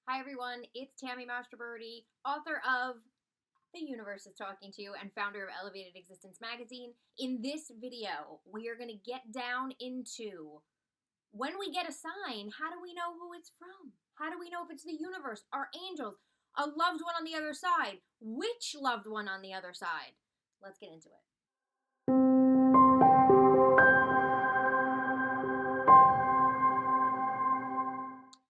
Hi everyone, it's Tammy Mastroberte, author of The Universe is Talking to You and founder of Elevated Existence Magazine. In this video, we are going to get down into when we get a sign, how do we know who it's from? How do we know if it's the universe, our angels, a loved one on the other side? Which loved one on the other side? Let's get into it.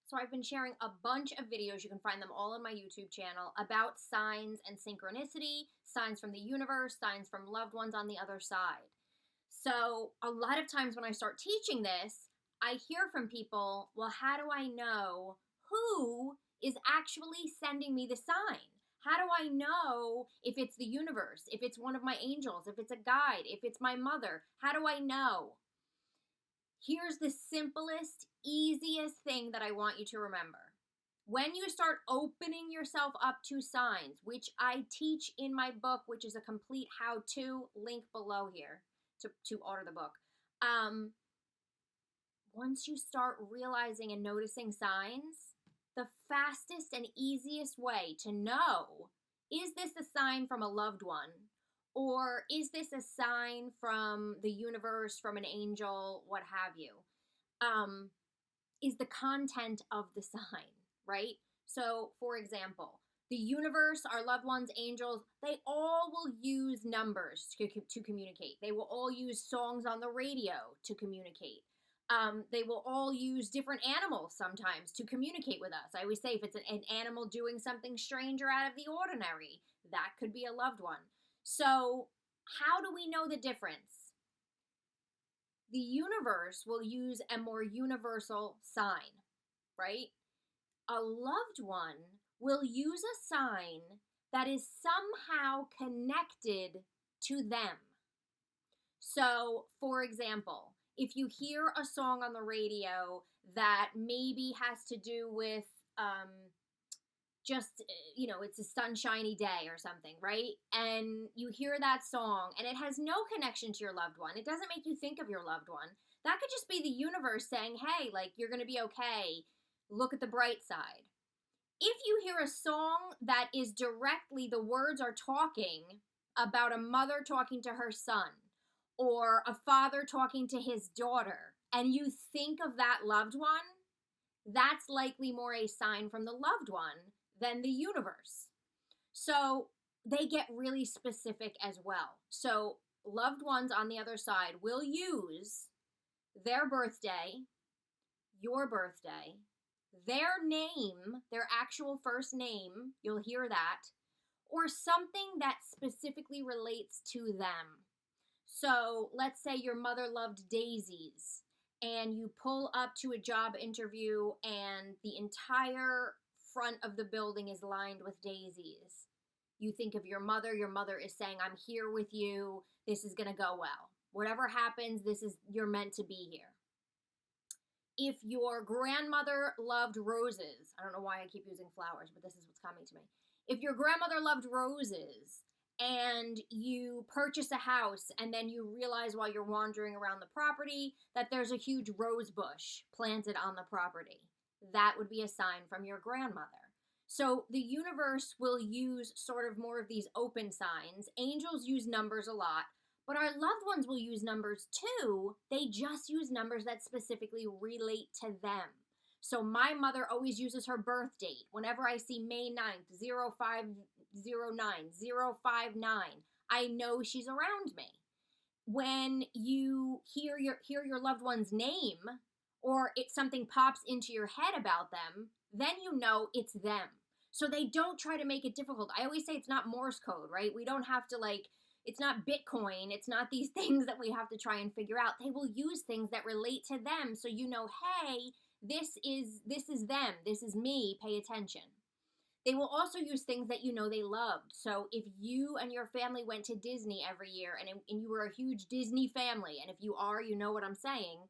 So I've been sharing a bunch of videos, you can find them all on my YouTube channel, about signs and synchronicity, signs from the universe, signs from loved ones on the other side. So a lot of times when I start teaching this, I hear from people, well, how do I know who is actually sending me the sign? How do I know if it's the universe, if it's one of my angels, if it's a guide, if it's my mother? How do I know? Here's the simplest, easiest thing that I want you to remember. When you start opening yourself up to signs, which I teach in my book, which is a complete how-to, link below here to order the book. Once you start realizing and noticing signs, the fastest and easiest way to know, is this a sign from a loved one? Or is this a sign from the universe, from an angel, what have you? Is the content of the sign, right? So, for example, the universe, our loved ones, angels, they all will use numbers to communicate. They will all use songs on the radio to communicate. They will all use different animals sometimes to communicate with us. I always say if it's an animal doing something strange or out of the ordinary, that could be a loved one. So how do we know the difference? The universe will use a more universal sign, right? A loved one will use a sign that is somehow connected to them. So, for example, if you hear a song on the radio that maybe has to do with it's a sunshiny day or something, right? And you hear that song and it has no connection to your loved one. It doesn't make you think of your loved one. That could just be the universe saying, hey, like, you're going to be okay. Look at the bright side. If you hear a song that is directly, the words are talking about a mother talking to her son or a father talking to his daughter, and you think of that loved one, that's likely more a sign from the loved one than the universe. So they get really specific as well. So loved ones on the other side will use their birthday, your birthday, their name, their actual first name, you'll hear that, or something that specifically relates to them. So let's say your mother loved daisies and you pull up to a job interview and the entire front of the building is lined with daisies. You think of your mother is saying, I'm here with you, this is gonna go well. Whatever happens, you're meant to be here. If your grandmother loved roses, I don't know why I keep using flowers, but this is what's coming to me. If your grandmother loved roses and you purchase a house and then you realize while you're wandering around the property that there's a huge rose bush planted on the property, that would be a sign from your grandmother. So the universe will use sort of more of these open signs. Angels use numbers a lot, but our loved ones will use numbers too. They just use numbers that specifically relate to them. So my mother always uses her birth date. Whenever I see May 9th, 0509, 059, I know she's around me. When you hear your loved one's name, or something pops into your head about them, then you know it's them. So they don't try to make it difficult. I always say it's not Morse code, right? We don't have to it's not Bitcoin. It's not these things that we have to try and figure out. They will use things that relate to them so you know, hey, this is them. This is me. Pay attention. They will also use things that you know they loved. So if you and your family went to Disney every year and you were a huge Disney family, and if you are, you know what I'm saying,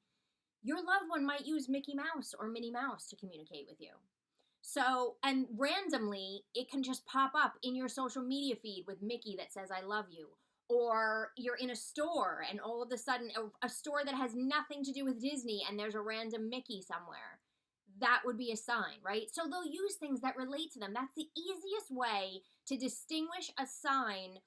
your loved one might use Mickey Mouse or Minnie Mouse to communicate with you. So, and randomly, it can just pop up in your social media feed with Mickey that says, I love you. Or you're in a store and all of a sudden, a store that has nothing to do with Disney and there's a random Mickey somewhere. that would be a sign, right? So they'll use things that relate to them. That's the easiest way to distinguish a sign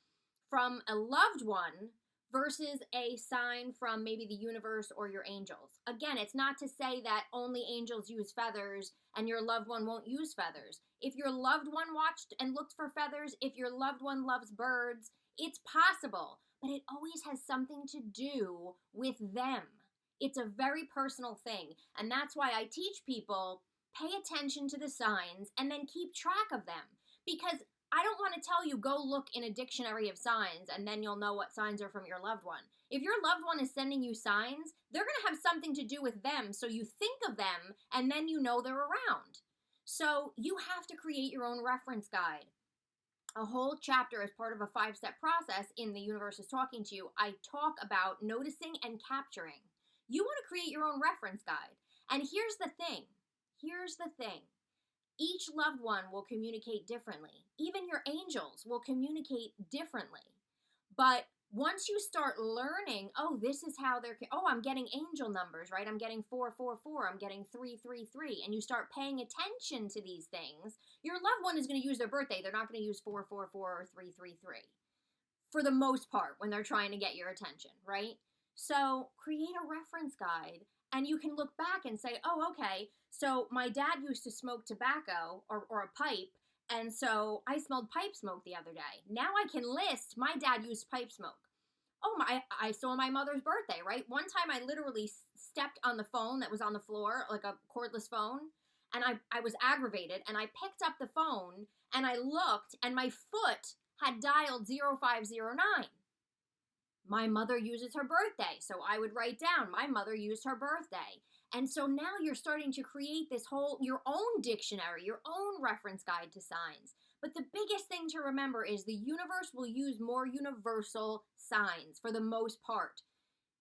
from a loved one versus a sign from maybe the universe or your angels. Again, it's not to say that only angels use feathers and your loved one won't use feathers. If your loved one watched and looked for feathers, if your loved one loves birds, it's possible, but it always has something to do with them. It's a very personal thing, and that's why I teach people, pay attention to the signs and then keep track of them, because I don't want to tell you go look in a dictionary of signs and then you'll know what signs are from your loved one. If your loved one is sending you signs, they're going to have something to do with them, so you think of them and then you know they're around. So you have to create your own reference guide. A whole chapter as part of a 5-step process in The Universe is Talking to You, I talk about noticing and capturing. You want to create your own reference guide. And here's the thing. Each loved one will communicate differently. Even your angels will communicate differently. But once you start learning, oh, this is how I'm getting angel numbers, right? I'm getting 444, I'm getting 333, and you start paying attention to these things, your loved one is going to use their birthday. They're not going to use 444 or 333 for the most part when they're trying to get your attention, right? So create a reference guide, and you can look back and say, oh, okay, so my dad used to smoke tobacco or a pipe, and so I smelled pipe smoke the other day. Now I can list my dad used pipe smoke. Oh, I saw my mother's birthday, right? One time I literally stepped on the phone that was on the floor, like a cordless phone, and I was aggravated, and I picked up the phone, and I looked, and my foot had dialed 0509. My mother uses her birthday, so I would write down, my mother used her birthday. And so now you're starting to create your own dictionary, your own reference guide to signs. But the biggest thing to remember is the universe will use more universal signs for the most part.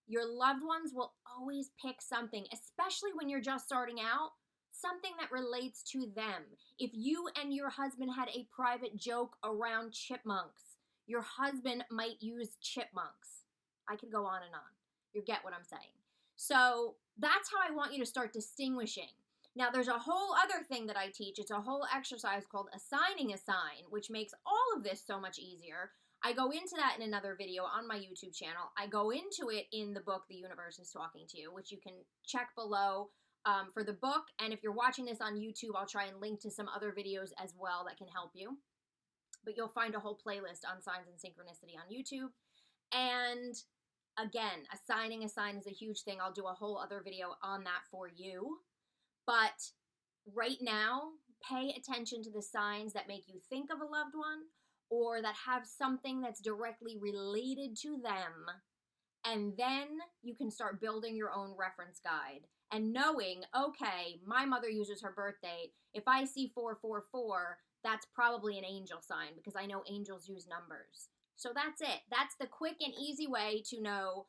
Your loved ones will always pick something, especially when you're just starting out, something that relates to them. If you and your husband had a private joke around chipmunks, your husband might use chipmunks. I could go on and on. You get what I'm saying. So that's how I want you to start distinguishing. Now, there's a whole other thing that I teach. It's a whole exercise called assigning a sign, which makes all of this so much easier. I go into that in another video on my YouTube channel. I go into it in the book, The Universe is Talking to You, which you can check below for the book. And if you're watching this on YouTube, I'll try and link to some other videos as well that can help you. But you'll find a whole playlist on signs and synchronicity on YouTube. And again, assigning a sign is a huge thing. I'll do a whole other video on that for you. But right now, pay attention to the signs that make you think of a loved one or that have something that's directly related to them. And then you can start building your own reference guide and knowing, okay, my mother uses her birth date. If I see 444, that's probably an angel sign because I know angels use numbers. So that's it. That's the quick and easy way to know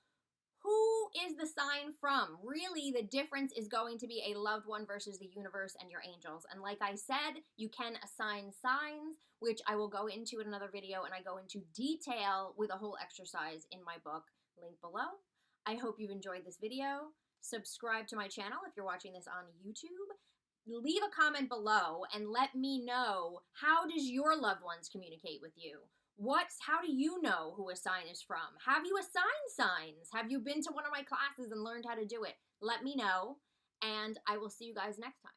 who is the sign from. Really, the difference is going to be a loved one versus the universe and your angels. And like I said, you can assign signs, which I will go into in another video, and I go into detail with a whole exercise in my book, link below. I hope you've enjoyed this video. Subscribe to my channel if you're watching this on YouTube. Leave a comment below and let me know, how does your loved ones communicate with you? How do you know who a sign is from? Have you assigned signs? Have you been to one of my classes and learned how to do it? Let me know, and I will see you guys next time.